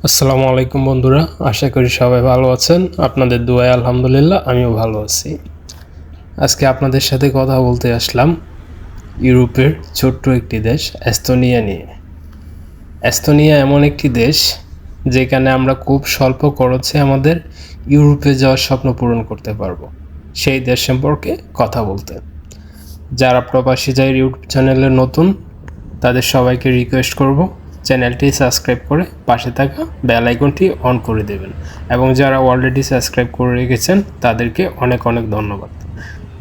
আসসালামু আলাইকুম বন্ধুরা, আশা করি সবাই ভালো আছেন। আপনাদের দোয়ায় আলহামদুলিল্লাহ আমিও ভালো আছি। আজকে আপনাদের সাথে কথা বলতে আসলাম ইউরোপের ছোট্ট একটি দেশ এস্তোনিয়া নিয়ে। এস্তোনিয়া এমন একটি দেশ যেখানে আমরা খুব স্বল্প খরচে আমাদের ইউরোপে যাওয়ার স্বপ্ন পূরণ করতে পারবো। সেই দেশ সম্পর্কে কথা বলতে যারা প্রবাসী যায় ইউটিউব চ্যানেলে নতুন, তাদের সবাইকে রিকোয়েস্ট করব চ্যানেলটি সাবস্ক্রাইব করে পাশে থাকা বেল আইকনটি অন করে দেবেন, এবং যারা অলরেডি সাবস্ক্রাইব করে রেখেছেন তাদেরকে অনেক অনেক ধন্যবাদ।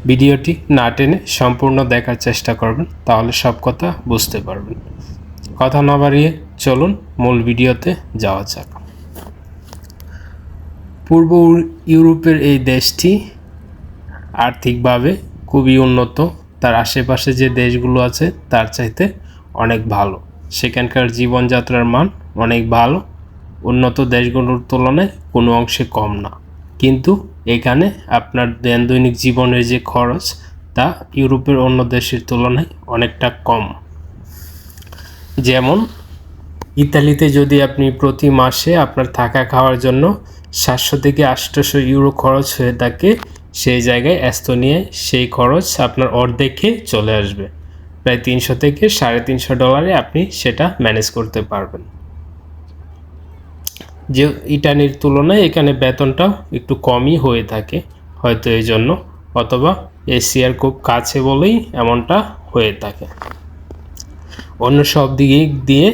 ভিডিওটি না টেনে সম্পূর্ণ দেখার চেষ্টা করবেন, তাহলে সব কথা বুঝতে পারবেন। কথা না বাড়িয়ে চলুন মূল ভিডিওতে যাওয়া যাক। পূর্ব ইউরোপের এই দেশটি আর্থিকভাবে খুবই উন্নত, তার আশেপাশে যে দেশগুলো আছে তার চাইতে অনেক ভালো। সেখানকার জীবনযাত্রার মান অনেক ভালো, উন্নত দেশগুলোর তুলনায় কোনো অংশে কম না। কিন্তু এখানে আপনার দৈনন্দিন জীবনের যে খরচ তা ইউরোপের অন্য দেশের তুলনায় অনেকটা কম। যেমন ইতালিতে যদি আপনি প্রতি মাসে আপনার থাকা খাওয়ার জন্য 700 থেকে 800 ইউরো খরচ হয়ে থাকে, সেই জায়গায় এস্তোনিয়ায় সেই খরচ আপনার অর্ধেকে চলে আসবে। প্রায় 300 থেকে $350 আপনি সেটা ম্যানেজ করতে পারবেন। যে ইটালির তুলনায় এখানে বেতনটাও একটু কমই হয়ে থাকে, হয়তো এই জন্য, অথবা এশিয়ার খুব কাছে বলেই এমনটা হয়ে থাকে। অন্য সব দিক দিয়ে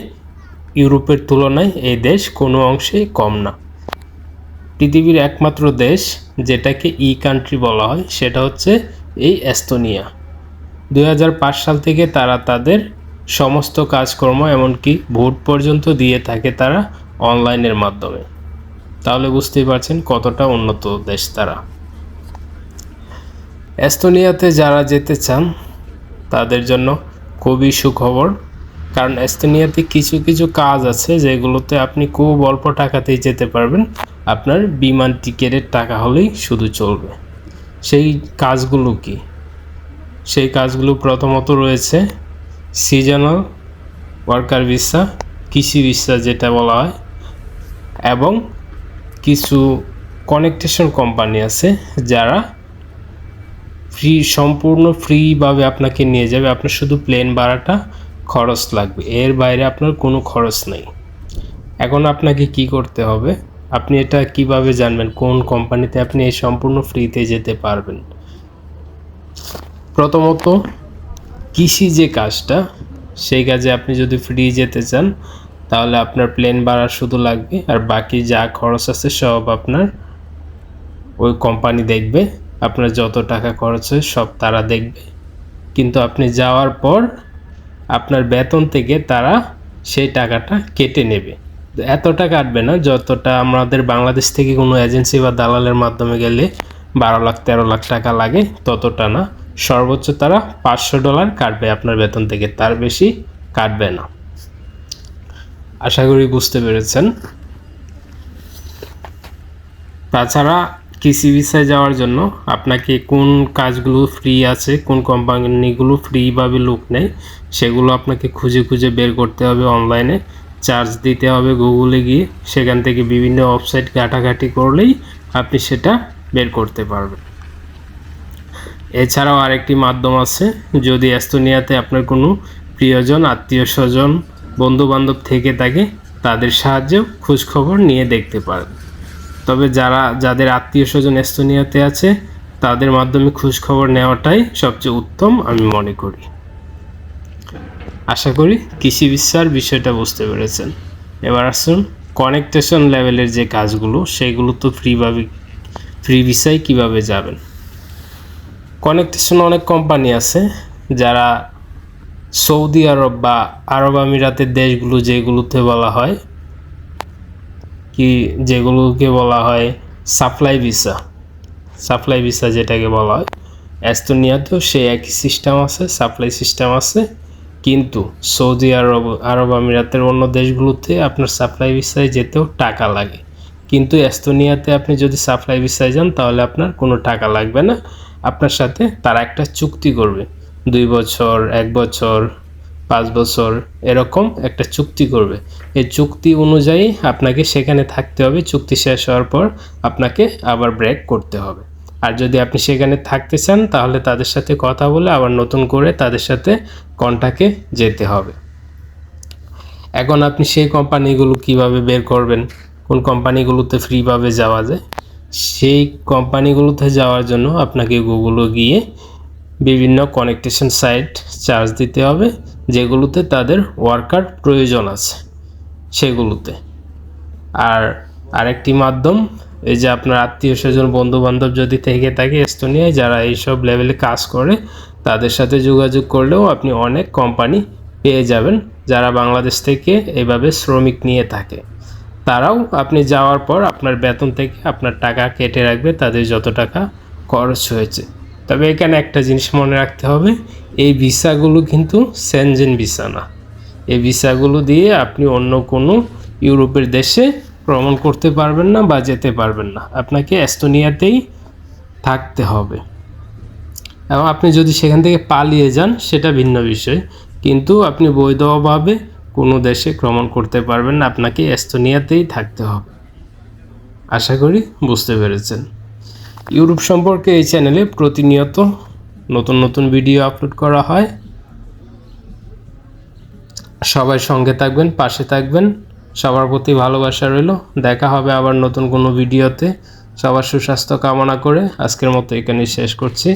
ইউরোপের তুলনায় এই দেশ কোনো অংশেই কম না। পৃথিবীর একমাত্র দেশ যেটাকে কান্ট্রি বলা হয় সেটা হচ্ছে এই এস্তোনিয়া। 2005 সাল থেকে তারা তাদের সমস্ত কাজকর্ম এমনকি ভোট পর্যন্ত দিয়ে থাকে তারা অনলাইনের মাধ্যমে। তাহলে বুঝতেই পারছেন কতটা উন্নত দেশ তারা। এস্তোনিয়াতে যারা যেতে চান তাদের জন্য খুবই সুখবর, কারণ এস্তোনিয়াতে কিছু কিছু কাজ আছে যেগুলোতে আপনি খুব অল্প টাকাতেই যেতে পারবেন। আপনার বিমান টিকিটের টাকা হলেই শুধু চলবে। সেই কাজগুলো কি? সেই কাজগুলো প্রথমত রয়েছে সিজনাল ওয়ার্কার ভিসা, কৃষি ভিসা যেটা বলা হয়, এবং কিছু কানেকশন কোম্পানি আছে যারা সম্পূর্ণ ফ্রিভাবে আপনাকে নিয়ে যাবে। আপনার শুধু প্লেন ভাড়াটা খরচ লাগবে, এর বাইরে আপনার কোনো খরচ নেই। এখন আপনাকে কি করতে হবে, আপনি এটা কিভাবে জানবেন কোন কোম্পানিতে আপনি এই সম্পূর্ণ ফ্রিতে যেতে পারবেন? প্রথমত কৃষি যে কাজটা, সেই কাজে আপনি যদি ফ্রি যেতে চান তাহলে আপনার প্লেন ভাড়া শুধু লাগবে, আর বাকি যা খরচ আছে সব আপনার ওই কোম্পানি দেখবে। আপনার যত টাকা খরচ হয় সব তারা দেখবে, কিন্তু আপনি যাওয়ার পর আপনার বেতন থেকে তারা সেই টাকাটা কেটে নেবে। এতটা কাটবে না যতটা আমাদের বাংলাদেশ থেকে কোনো এজেন্সি বা দালালের মাধ্যমে গেলে 12 লাখ 13 লাখ টাকা লাগে, ততটা না। সর্বোচ্চ তারা $500 কাটবে আপনার বেতন থেকে, তার বেশি কাটবে না। আশা করি বুঝতে পেরেছেন। তাছাড়া কৃষি ভিসায় যাওয়ার জন্য আপনাকে কোন কাজগুলো ফ্রি আছে, কোন কোম্পানিগুলো ফ্রিভাবে লোক নেয়, সেগুলো আপনাকে খুঁজে খুঁজে বের করতে হবে। অনলাইনে চার্জ দিতে হবে গুগলে গিয়ে, সেখান থেকে বিভিন্ন ওয়েবসাইট ঘাটাঘাটি করলেই আপনি সেটা বের করতে পারবেন। এছাড়াও আরেকটি মাধ্যম আছে, যদি এস্তোনিয়াতে আপনার কোনো প্রিয়জন, আত্মীয় স্বজন, বন্ধুবান্ধব থেকে থাকে, তাদের সাহায্যেও খোঁজখবর নিয়ে দেখতে পারেন। তবে যাদের আত্মীয় স্বজন এস্তোনিয়াতে আছে তাদের মাধ্যমে খোঁজখবর নেওয়াটাই সবচেয়ে উত্তম আমি মনে করি। আশা করি কৃষি ভিসার বিষয়টা বুঝতে পেরেছেন। এবার আসুন কানেকশন লেভেলের যে কাজগুলো, সেগুলো তো ফ্রি ভিসায় কীভাবে যাবেন। কানেকশন অনেক কোম্পানি আছে যারা সৌদি আরব বা আরব আমিরাতের দেশগুলো, যেগুলোকে বলা হয় সাপ্লাই ভিসা যেটাকে বলা হয়, এস্তোনিয়াতেও সেই একই সিস্টেম আছে, সাপ্লাই সিস্টেম আছে। কিন্তু সৌদি আরব আমিরাতের অন্য দেশগুলোতে আপনার সাপ্লাই ভিসায় যেতেও টাকা লাগে, কিন্তু এস্তোনিয়াতে আপনি যদি সাপ্লাই ভিসায় যান তাহলে আপনার কোনো টাকা লাগবে না। আপনার সাথে তারা একটা চুক্তি করবে, 2 বছর, 1 বছর, 5 বছর এরকম একটা চুক্তি করবে। এই চুক্তি অনুযায়ী আপনাকে সেখানে থাকতে হবে। চুক্তি শেষ হওয়ার পর আপনাকে আবার ব্রেক করতে হবে। আর যদি আপনি সেখানে থাকতে চান তাহলে তাদের সাথে কথা বলে আবার নতুন করে তাদের সাথে কন্ট্যাক্টে যেতে হবে। এখন আপনি সেই কোম্পানিগুলো কিভাবে বের করবেন, কোন কোম্পানিগুলোতে ফ্রিভাবে যাওয়া যায়, সেই কোম্পানিগুলোতে যাওয়ার জন্য আপনাকে গুগলে গিয়ে বিভিন্ন কানেকশন সাইট চার্জ দিতে হবে যেগুলোতে তাদের ওয়ার্কার প্রয়োজন আছে সেগুলোতে। আর আরেকটি মাধ্যম, এই যে আপনার আত্মীয় স্বজন বন্ধু বান্ধব যদি থেকে থাকে এস্তোনিয়ায় যারা এইসব লেভেলে কাজ করে, তাদের সাথে যোগাযোগ করলেও আপনি অনেক কোম্পানি পেয়ে যাবেন যারা বাংলাদেশ থেকে এভাবে শ্রমিক নিয়ে থাকে। তারাও আপনি যাওয়ার পর আপনার বেতন থেকে আপনার টাকা কেটে রাখবে তাদের যত টাকা খরচ হয়েছে। তবে এখানে একটা জিনিস মনে রাখতে হবে, এই ভিসাগুলো কিন্তু সেনজেন ভিসা না। এই ভিসাগুলো দিয়ে আপনি অন্য কোনো ইউরোপের দেশে ভ্রমণ করতে পারবেন না বা যেতে পারবেন না। আপনাকে এস্তোনিয়াতেই থাকতে হবে। এবং আপনি যদি সেখান থেকে পালিয়ে যান সেটা ভিন্ন বিষয়, কিন্তু আপনি বৈধভাবে কোনো দেশে ভ্রমণ করতে পারবেন না। আপনাকে এস্তোনিয়াতেই থাকতে হবে। আশা করি বুঝতে পেরেছেন। ইউরোপ সম্পর্কে এই চ্যানেলে প্রতিনিয়ত নতুন নতুন ভিডিও আপলোড করা হয়। সবাই সঙ্গে থাকবেন, পাশে থাকবেন। সবার প্রতি ভালোবাসা রইল। দেখা হবে আবার নতুন কোনো ভিডিওতে। সবার সুস্বাস্থ্য কামনা করে আজকের মতো এখানেই শেষ করছি।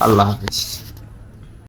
আল্লাহ হাফেজ।